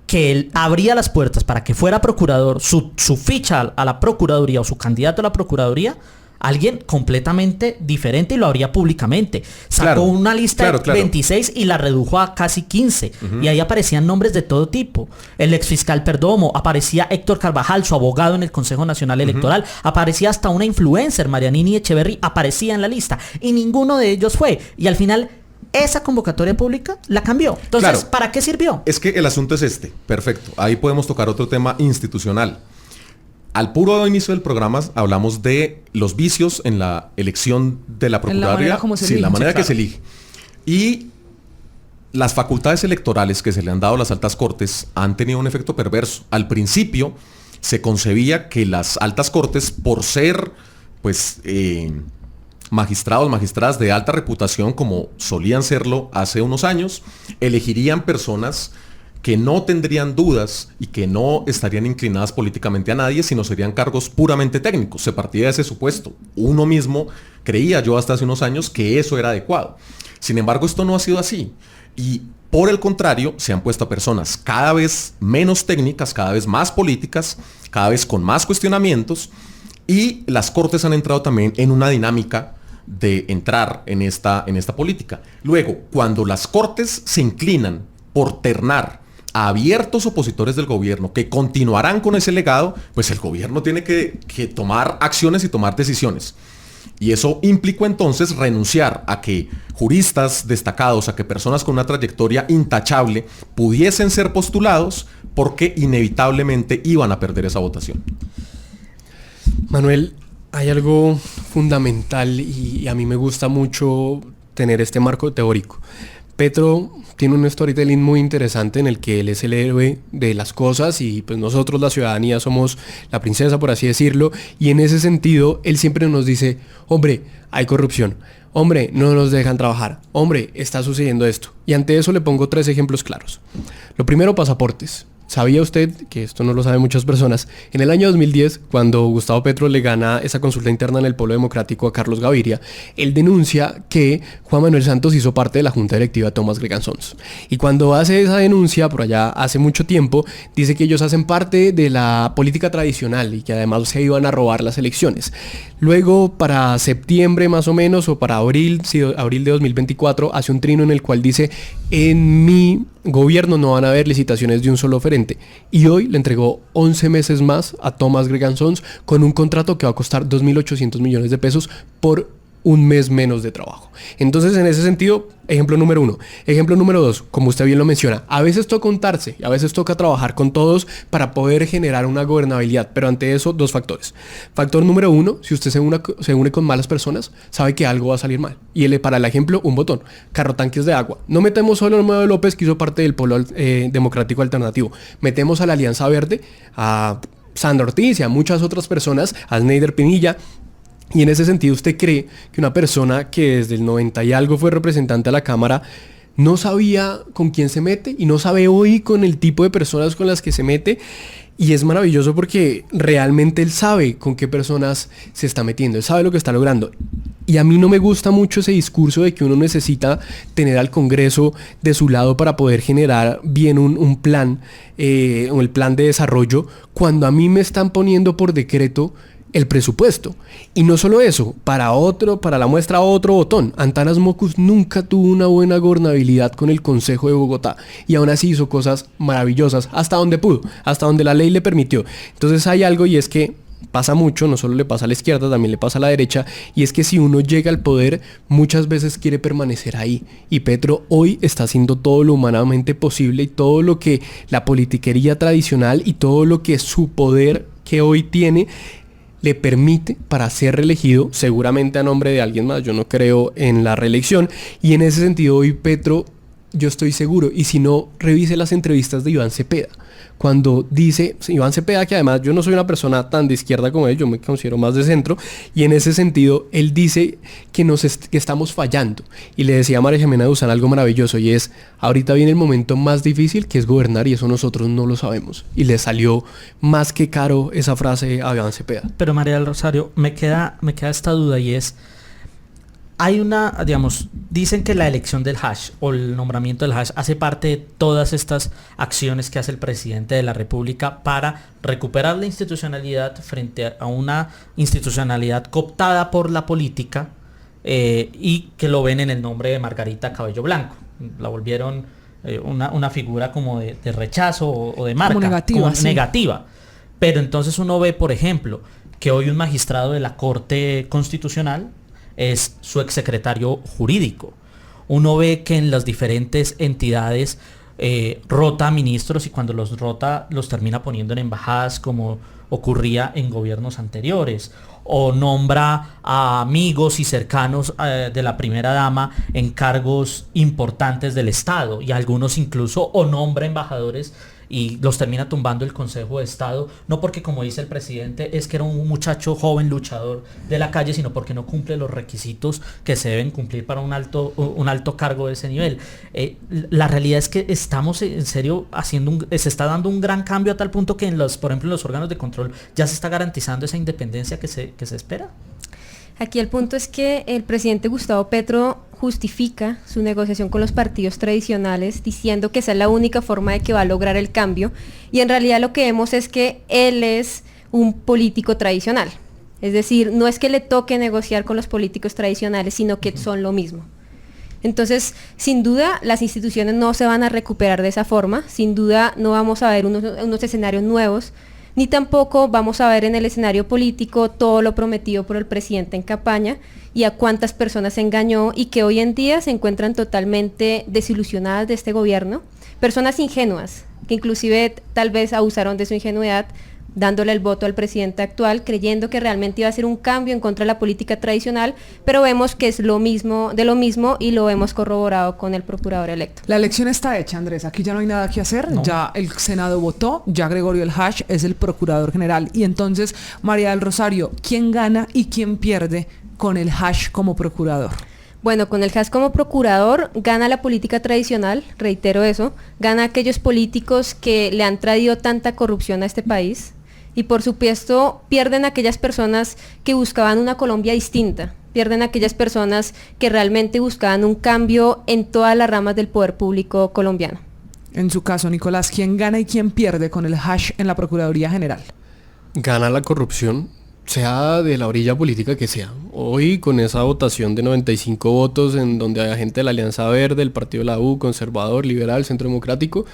S3: que él abría las puertas para que fuera procurador, su ficha a la procuraduría o su candidato a la procuraduría, alguien completamente diferente, y lo abría públicamente. Sacó
S6: Claro,
S3: una lista
S6: claro,
S3: de
S6: claro.
S3: 26 y la redujo a casi 15. Y ahí aparecían nombres de todo tipo. El exfiscal Perdomo, aparecía Héctor Carvajal, su abogado en el Consejo Nacional Electoral, aparecía hasta una influencer, Marianini Echeverry, aparecía en la lista. Y ninguno de ellos fue. Y al final, esa convocatoria pública la cambió. Entonces,
S6: Claro.
S3: ¿para qué sirvió?
S6: Es que el asunto es este. Perfecto. Ahí podemos tocar otro tema institucional. Al puro inicio del programa hablamos de los vicios en la elección de la Procuraduría.
S2: manera como se
S6: Sí,
S2: elige,
S6: la manera
S2: sí,
S6: que
S2: claro.
S6: se elige. Y las facultades electorales que se le han dado a las altas cortes han tenido un efecto perverso. Al principio se concebía que las altas cortes, por ser pues magistrados, magistradas de alta reputación, como solían serlo hace unos años, elegirían personas que no tendrían dudas y que no estarían inclinadas políticamente a nadie, sino serían cargos puramente técnicos. Se partía de ese supuesto. Uno mismo creía, yo hasta hace unos años, que eso era adecuado. Sin embargo, esto no ha sido así. Y por el contrario, se han puesto a personas cada vez menos técnicas, cada vez más políticas, cada vez con más cuestionamientos, y las cortes han entrado también en una dinámica de entrar en esta política. Luego, cuando las cortes se inclinan por ternar a abiertos opositores del gobierno que continuarán con ese legado, pues el gobierno tiene que tomar acciones y tomar decisiones. Y eso implicó entonces renunciar a que juristas destacados, a que personas con una trayectoria intachable pudiesen ser postulados, porque inevitablemente iban a perder esa votación.
S5: Manuel, hay algo fundamental y a mí me gusta mucho tener este marco teórico. Petro tiene un storytelling muy interesante en el que él es el héroe de las cosas y pues nosotros, la ciudadanía, somos la princesa, por así decirlo, y en ese sentido él siempre nos dice: hombre, hay corrupción, hombre, no nos dejan trabajar, hombre, está sucediendo esto. Y ante eso le pongo 3 ejemplos claros. Lo primero, pasaportes. ¿Sabía usted, que esto no lo saben muchas personas, en el año 2010, cuando Gustavo Petro le gana esa consulta interna en el Polo Democrático a Carlos Gaviria, él denuncia que Juan Manuel Santos hizo parte de la junta directiva de Thomas Gregan Sons? Y cuando hace esa denuncia, por allá hace mucho tiempo, dice que ellos hacen parte de la política tradicional y que además se iban a robar las elecciones. Luego, para septiembre más o menos, o para abril, sí, abril de 2024, hace un trino en el cual dice: en mi gobierno no van a haber licitaciones de un solo oferente. Y hoy le entregó 11 meses más a Thomas Gregan Sons con un contrato que va a costar 2.800 millones de pesos por un mes menos de trabajo. Entonces, en ese sentido, ejemplo número 1. Ejemplo número 2, como usted bien lo menciona, a veces toca untarse, a veces toca trabajar con todos para poder generar una gobernabilidad, pero ante eso, 2 factores. Factor número 1, si usted se une con malas personas, sabe que algo va a salir mal. Y para el ejemplo, un botón: carro tanques de agua. No metemos solo a Olmedo López, que hizo parte del Polo Democrático Alternativo. Metemos a la Alianza Verde, a Sandra Ortiz y a muchas otras personas, a Sneider Pinilla. Y en ese sentido, ¿usted cree que una persona que desde el 90 y algo fue representante a la Cámara no sabía con quién se mete y no sabe hoy con el tipo de personas con las que se mete? Y es maravilloso porque realmente él sabe con qué personas se está metiendo, él sabe lo que está logrando. Y a mí no me gusta mucho ese discurso de que uno necesita tener al Congreso de su lado para poder generar bien un plan, o el plan de desarrollo, cuando a mí me están poniendo por decreto el presupuesto. Y no solo eso, para la muestra otro botón. Antanas Mockus nunca tuvo una buena gobernabilidad con el Consejo de Bogotá y aún así hizo cosas maravillosas hasta donde pudo, hasta donde la ley le permitió. Entonces hay algo, y es que pasa mucho, no solo le pasa a la izquierda, también le pasa a la derecha, y es que si uno llega al poder, muchas veces quiere permanecer ahí. Y Petro hoy está haciendo todo lo humanamente posible y todo lo que la politiquería tradicional y todo lo que su poder que hoy tiene le permite para ser reelegido, seguramente a nombre de alguien más. Yo no creo en la reelección, y en ese sentido hoy Petro, yo estoy seguro, y si no, revise las entrevistas de Iván Cepeda, cuando dice, Iván Cepeda, que además yo no soy una persona tan de izquierda como él, yo me considero más de centro, y en ese sentido él dice que que estamos fallando, y le decía a María Jimena Duzán algo maravilloso, y es, ahorita viene el momento más difícil, que es gobernar, y eso nosotros no lo sabemos, y le salió más que caro esa frase a Iván Cepeda.
S3: Pero María del Rosario, me queda esta duda, y es, hay dicen que la elección del hash o el nombramiento del hash hace parte de todas estas acciones que hace el presidente de la República para recuperar la institucionalidad frente a una institucionalidad cooptada por la política, y que lo ven en el nombre de Margarita Cabello Blanco. La volvieron una figura como de rechazo o de marca. Como negativa. Pero entonces uno ve, por ejemplo, que hoy un magistrado de la Corte Constitucional es su exsecretario jurídico. Uno ve que en las diferentes entidades rota ministros, y cuando los rota los termina poniendo en embajadas, como ocurría en gobiernos anteriores, o nombra a amigos y cercanos de la primera dama en cargos importantes del Estado, y algunos incluso o nombra embajadores y los termina tumbando el Consejo de Estado, no porque, como dice el presidente, es que era un muchacho joven luchador de la calle, sino porque no cumple los requisitos que se deben cumplir para un alto cargo de ese nivel. La realidad es que estamos en serio se está dando un gran cambio, a tal punto que por ejemplo en los órganos de control ya se está garantizando esa independencia que se espera.
S4: Aquí el punto es que el presidente Gustavo Petro justifica su negociación con los partidos tradicionales diciendo que esa es la única forma de que va a lograr el cambio, y en realidad lo que vemos es que él es un político tradicional. Es decir, no es que le toque negociar con los políticos tradicionales, sino que son lo mismo. Entonces, sin duda, las instituciones no se van a recuperar de esa forma, sin duda no vamos a ver unos escenarios nuevos, ni tampoco vamos a ver en el escenario político todo lo prometido por el presidente en campaña y a cuántas personas engañó, y que hoy en día se encuentran totalmente desilusionadas de este gobierno. Personas ingenuas, que inclusive tal vez abusaron de su ingenuidad, dándole el voto al presidente actual, creyendo que realmente iba a ser un cambio en contra de la política tradicional, pero vemos que es lo mismo, y lo hemos corroborado con el procurador electo.
S2: La elección está hecha, Andrés, aquí ya no hay nada que hacer, no. Ya el Senado votó, ya Gregorio El Hash es el procurador general, y entonces, María del Rosario, ¿quién gana y quién pierde con El Hash como procurador?
S4: Bueno, con El Hash como procurador gana la política tradicional, reitero eso, gana aquellos políticos que le han traído tanta corrupción a este país, y por supuesto pierden aquellas personas que buscaban una Colombia distinta, pierden aquellas personas que realmente buscaban un cambio en todas las ramas del poder público colombiano.
S2: En su caso, Nicolás, ¿quién gana y quién pierde con El Hash en la Procuraduría General?
S5: Gana la corrupción, sea de la orilla política que sea. Hoy, con esa votación de 95 votos, en donde hay gente de la Alianza Verde, el Partido de la U, Conservador, Liberal, Centro Democrático,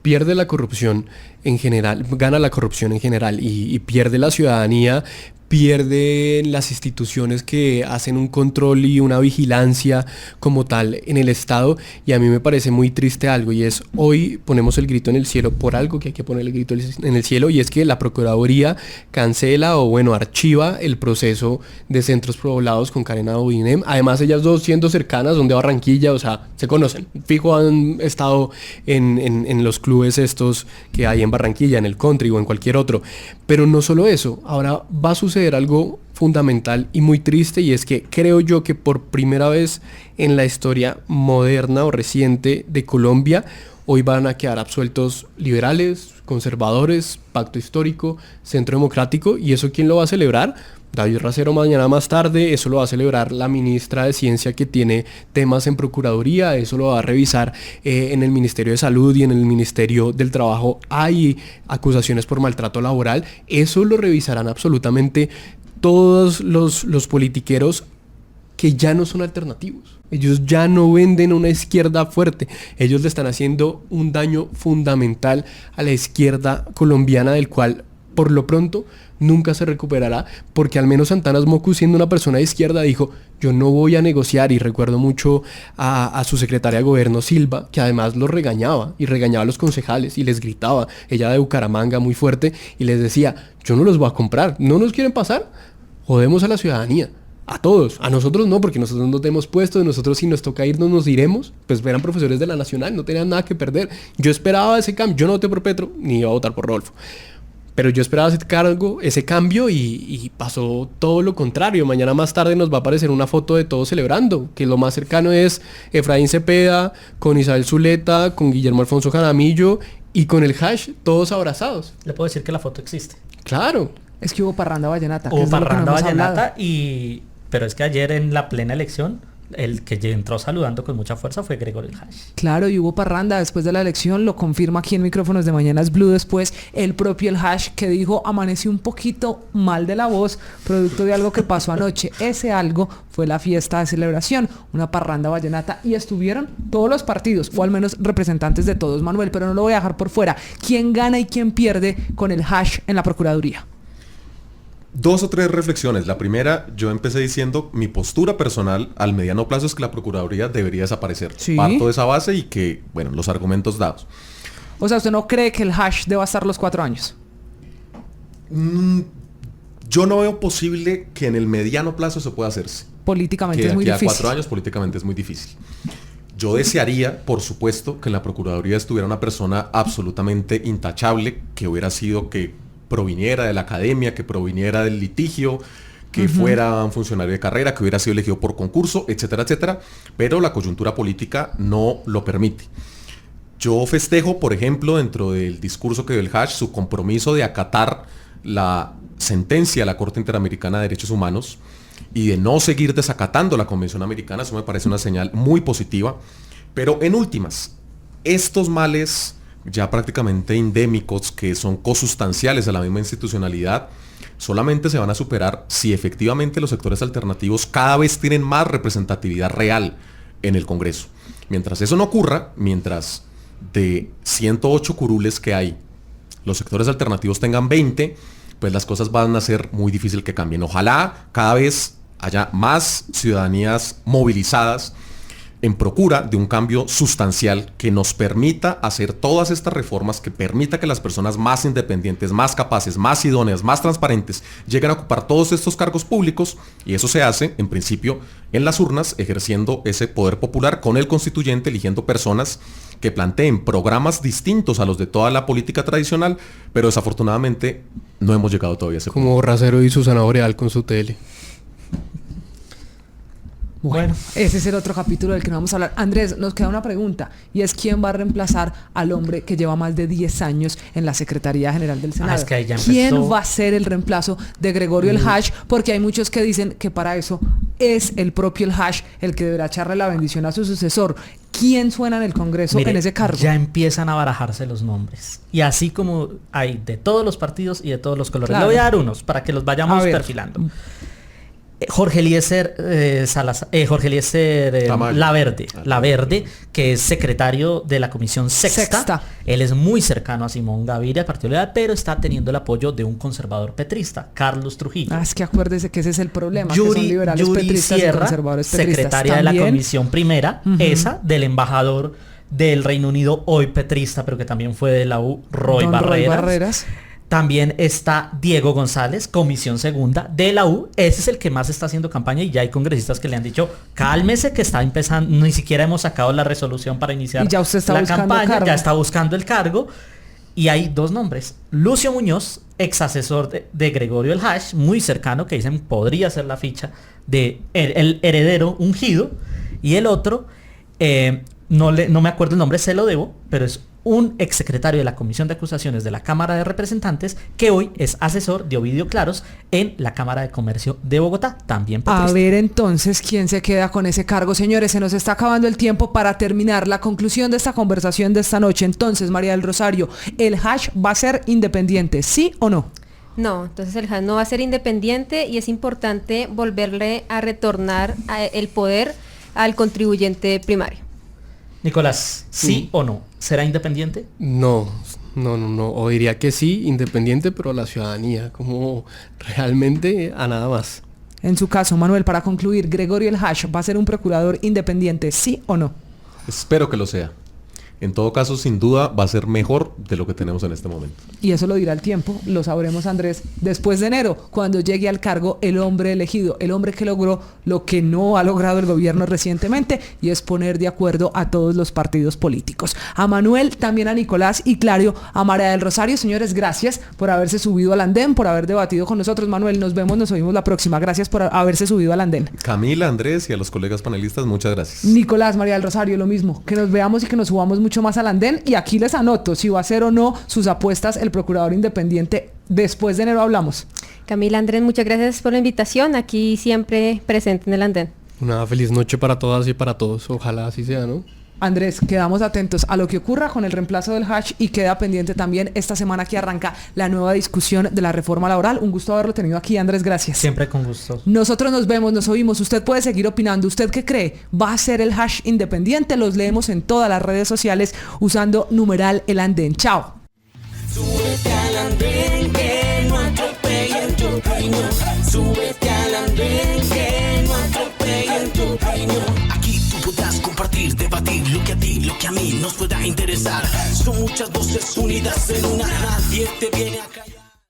S5: pierde la corrupción en general, gana la corrupción en general, y pierde la ciudadanía pierden las instituciones que hacen un control y una vigilancia como tal en el Estado, y a mí me parece muy triste algo, y es hoy ponemos el grito en el cielo por algo que hay que poner el grito en el cielo, y es que la Procuraduría cancela o bueno, archiva el proceso de centros poblados con Karen Abouinem. Además ellas dos siendo cercanas, son de Barranquilla, o sea, se conocen, fijo han estado en los clubes estos que hay en Barranquilla, en el country o en cualquier otro. Pero no solo eso, ahora va a suceder algo fundamental y muy triste, y es que creo yo que por primera vez en la historia moderna o reciente de Colombia, hoy van a quedar absueltos liberales, conservadores, Pacto Histórico, Centro Democrático. ¿Y eso quién lo va a celebrar? David Racero mañana más tarde. Eso lo va a celebrar la ministra de Ciencia, que tiene temas en Procuraduría. Eso lo va a revisar en el Ministerio de Salud y en el Ministerio del Trabajo. Hay acusaciones por maltrato laboral. Eso lo revisarán absolutamente todos los politiqueros que ya no son alternativos. Ellos ya no venden una izquierda fuerte. Ellos le están haciendo un daño fundamental a la izquierda colombiana, del cual por lo pronto nunca se recuperará, porque al menos Santana Smoku, siendo una persona de izquierda, dijo: yo no voy a negociar. Y recuerdo mucho a su secretaria de gobierno, Silva, que además los regañaba y regañaba a los concejales y les gritaba, ella de Bucaramanga, muy fuerte, y les decía: yo no los voy a comprar, no nos quieren pasar, jodemos a la ciudadanía. A todos, a nosotros no, porque nosotros no tenemos puestos, nosotros si nos toca irnos nos iremos. Pues eran profesores de la Nacional, no tenían nada que perder. Yo esperaba ese cambio, yo no voté por Petro, ni iba a votar por Rodolfo, pero yo esperaba ese cambio y pasó todo lo contrario. Mañana más tarde nos va a aparecer una foto de todos celebrando, que lo más cercano es Efraín Cepeda, con Isabel Zuleta, con Guillermo Alfonso Jaramillo y con el Hash, todos abrazados.
S3: Le puedo decir que la foto existe.
S5: Claro.
S2: Es que hubo parranda vallenata.
S3: Hubo parranda vallenata pero es que ayer en la plena elección, el que entró saludando con mucha fuerza fue Gregorio Hash.
S2: Claro, y hubo parranda después de la elección, lo confirma aquí en Micrófonos de Mañanas Blue después el propio el Hash, que dijo: amanecí un poquito mal de la voz, producto de algo que pasó anoche. Ese algo fue la fiesta de celebración, una parranda vallenata, y estuvieron todos los partidos, o al menos representantes de todos, Manuel, pero no lo voy a dejar por fuera. ¿Quién gana y quién pierde con el Hash en la Procuraduría?
S6: Dos o tres reflexiones. La primera, yo empecé diciendo mi postura personal al mediano plazo es que la Procuraduría debería desaparecer.
S2: ¿Sí?
S6: Parto de esa base y que, bueno, los argumentos dados.
S2: O sea, ¿usted no cree que el Hash deba estar los 4 años?
S6: Yo no veo posible que en el mediano plazo se pueda hacerse.
S2: Políticamente es muy difícil.
S6: 4 años políticamente es muy difícil. Yo desearía, por supuesto, que en la Procuraduría estuviera una persona absolutamente intachable, que hubiera sido que proviniera de la academia, que proviniera del litigio, que fuera un funcionario de carrera, que hubiera sido elegido por concurso, etcétera, etcétera, pero la coyuntura política no lo permite. Yo festejo, por ejemplo, dentro del discurso que dio el Hash, su compromiso de acatar la sentencia de la Corte Interamericana de Derechos Humanos y de no seguir desacatando la Convención Americana. Eso me parece una señal muy positiva, pero en últimas, estos males ya prácticamente endémicos, que son cosustanciales a la misma institucionalidad, solamente se van a superar si efectivamente los sectores alternativos cada vez tienen más representatividad real en el Congreso. Mientras eso no ocurra, mientras de 108 curules que hay, los sectores alternativos tengan 20, pues las cosas van a ser muy difícil que cambien. Ojalá cada vez haya más ciudadanías movilizadas en procura de un cambio sustancial que nos permita hacer todas estas reformas, que permita que las personas más independientes, más capaces, más idóneas, más transparentes lleguen a ocupar todos estos cargos públicos, y eso se hace, en principio, en las urnas, ejerciendo ese poder popular con el constituyente, eligiendo personas que planteen programas distintos a los de toda la política tradicional, pero desafortunadamente no hemos llegado todavía a ese punto.
S5: Como Racero y Susana Boreal con su tele.
S2: Bueno, ese es el otro capítulo del que no vamos a hablar. Andrés, nos queda una pregunta, y es: ¿quién va a reemplazar al hombre que lleva más de 10 años en la Secretaría General del Senado?
S3: Es que ahí ya
S2: ¿Quién
S3: empezó.
S2: va a ser el reemplazo de Gregorio el Hash? Porque hay muchos que dicen que para eso es el propio el Hash el que deberá echarle la bendición a su sucesor. ¿Quién suena en el Congreso en ese cargo?
S3: Ya empiezan a barajarse los nombres. Y así como hay de todos los partidos y de todos los colores.
S2: Claro.
S3: Le voy a dar unos para que los vayamos perfilando. Jorge Eliezer
S6: Tamayo.
S3: Laverde, que es secretario de la Comisión Sexta. Él es muy cercano a Simón Gaviria, al Partido Liberal, pero está teniendo el apoyo de un conservador petrista, Carlos Trujillo.
S2: Es que acuérdese que ese es el problema, que son liberales
S3: Yuri
S2: petristas
S3: Sierra,
S2: y conservadores petristas.
S3: secretaria de la
S2: También,
S3: Comisión Primera, esa del embajador del Reino Unido, hoy petrista, pero que también fue de la U, Roy Barreras. También está Diego González, Comisión Segunda de la U. Ese es el que más está haciendo campaña y ya hay congresistas que le han dicho, cálmese que está empezando, ni siquiera hemos sacado la resolución para iniciar
S2: Y ya usted está
S3: la
S2: buscando
S3: campaña,
S2: cargo.
S3: ya está buscando el cargo. Y hay dos nombres, Lucio Muñoz, ex asesor de Gregorio El Hash, muy cercano, que dicen podría ser la ficha de el heredero ungido. Y el otro, no me acuerdo el nombre, se lo debo, pero es un exsecretario de la Comisión de Acusaciones de la Cámara de Representantes que hoy es asesor de Ovidio Claros en la Cámara de Comercio de Bogotá, también petrista.
S2: A ver entonces quién se queda con ese cargo. Señores, se nos está acabando el tiempo para terminar la conclusión de esta conversación de esta noche. Entonces, María del Rosario, ¿el Hash va a ser independiente, sí o no?
S4: No, entonces el Hash no va a ser independiente y es importante volverle a retornar el poder al contribuyente primario.
S3: Nicolás, ¿sí o no? ¿Será independiente?
S5: No, o diría que sí, independiente, pero a la ciudadanía, como realmente a nada más.
S2: En su caso, Manuel, para concluir, ¿Gregorio El Hash va a ser un procurador independiente, sí o no?
S6: Espero que lo sea. En todo caso, sin duda, va a ser mejor de lo que tenemos en este momento.
S2: Y eso lo dirá el tiempo, lo sabremos, Andrés, después de enero, cuando llegue al cargo el hombre elegido, el hombre que logró lo que no ha logrado el gobierno recientemente, y es poner de acuerdo a todos los partidos políticos. A Manuel, también a Nicolás y claro, a María del Rosario. Señores, gracias por haberse subido al andén, por haber debatido con nosotros. Manuel, nos oímos la próxima. Gracias por haberse subido al andén.
S6: Camila, Andrés y a los colegas panelistas, muchas gracias.
S2: Nicolás, María del Rosario, lo mismo. Que nos veamos y que nos subamos mucho más al andén. Y aquí les anoto si va a ser o no sus apuestas el procurador independiente. Después de enero hablamos.
S4: Camila, Andrés, muchas gracias por la invitación. Aquí siempre presente en el andén.
S5: Una feliz noche para todas y para todos. Ojalá así sea, ¿no?
S2: Andrés, quedamos atentos a lo que ocurra con el reemplazo del Hash y queda pendiente también esta semana que arranca la nueva discusión de la reforma laboral. Un gusto haberlo tenido aquí, Andrés, gracias.
S3: Siempre con gusto.
S2: Nosotros nos vemos, nos oímos. Usted puede seguir opinando. ¿Usted qué cree? ¿Va a ser el Hash independiente? Los leemos en todas las redes sociales usando numeral El Andén. Chao.
S1: Súbete al andén que no atropellen tu opinión. Súbete al andén que no atropellen tu opinión. Aquí tú podrás compartir, debatir lo que a ti, lo que a mí nos pueda interesar. Son muchas voces unidas en una. Nadie te viene a callar.